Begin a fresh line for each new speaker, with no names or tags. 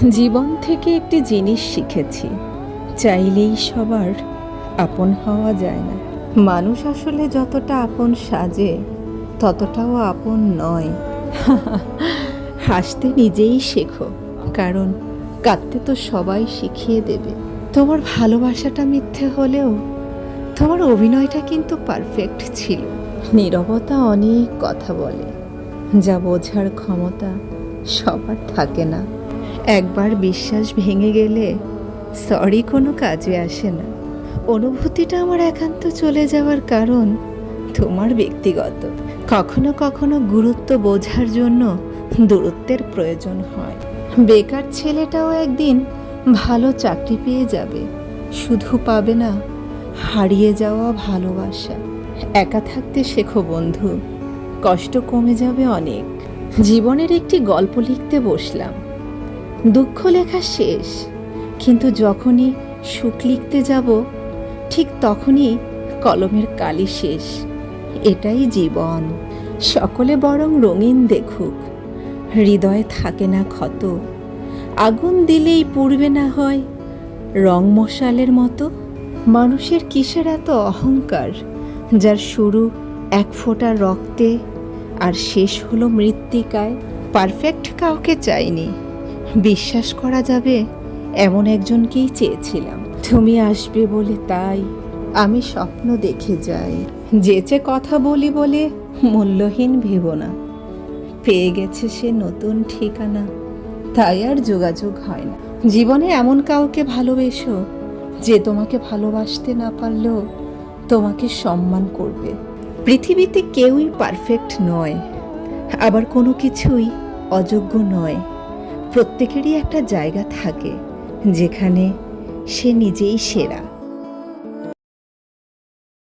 জীবন থেকে একটি জিনিস শিখেছি, চাইলেই সবার আপন হওয়া যায় না। মানুষ আসলে যতটা আপন সাজে ততটাও আপন নয়। হাসতে নিজেই শেখো, কারণ কাঁদতে তো সবাই শিখিয়ে দেবে। তোমার ভালোবাসাটা মিথ্যে হলেও তোমার অভিনয়টা কিন্তু পারফেক্ট ছিল। নীরবতা অনেক কথা বলে, যা বোঝার ক্ষমতা সবার থাকে না। একবার বিশ্বাস ভেঙে গেলে সরি কোনো কাজে আসে না। অনুভূতিটা আমার একান্ত চলে যাওয়ার কারণ তোমার ব্যক্তিগত। কখনো কখনো গুরুত্ব বোঝার জন্য দূরত্বের প্রয়োজন হয়। বেকার ছেলেটাও একদিন ভালো চাকরি পেয়ে যাবে, শুধু পাবে না হারিয়ে যাওয়া ভালোবাসা। একা থাকতে শেখো বন্ধু, কষ্ট কমে যাবে অনেক। জীবনের একটি গল্প লিখতে বসলাম, দুঃখ লেখা শেষ, কিন্তু যখনই সুখ লিখতে যাব ঠিক তখনই কলমের কালি শেষ। এটাই জীবন। সকলে বরং রঙিন দেখুক, হৃদয়ে থাকে না ক্ষত। আগুন দিলেই পুড়বে না হয় রং মশালের মতো। মানুষের কিসের এত অহংকার, যার শুরু এক ফোঁটা রক্তে আর শেষ হলো মৃত্তিকায়। পারফেক্ট কাউকে চাইনি, বিশ্বাস করা যাবে এমন একজনকেই চেয়েছিলাম। তুমি আসবে বলে তাই আমি স্বপ্ন দেখে যাই। যেচে কথা বলি বলে মূল্যহীন ভেবো না, পেয়ে গেছে সে নতুন ঠিকানা, তাই আর যোগাযোগ হয় না। জীবনে এমন কাউকে ভালোবেসো যে তোমাকে ভালোবাসতে না পারলেও তোমাকে সম্মান করবে। পৃথিবীতে কেউই পারফেক্ট নয়, আবার কোনো কিছুই অযোগ্য নয়। প্রত্যেকেরই একটা জায়গা থাকে যেখানে সে নিজেই সেরা।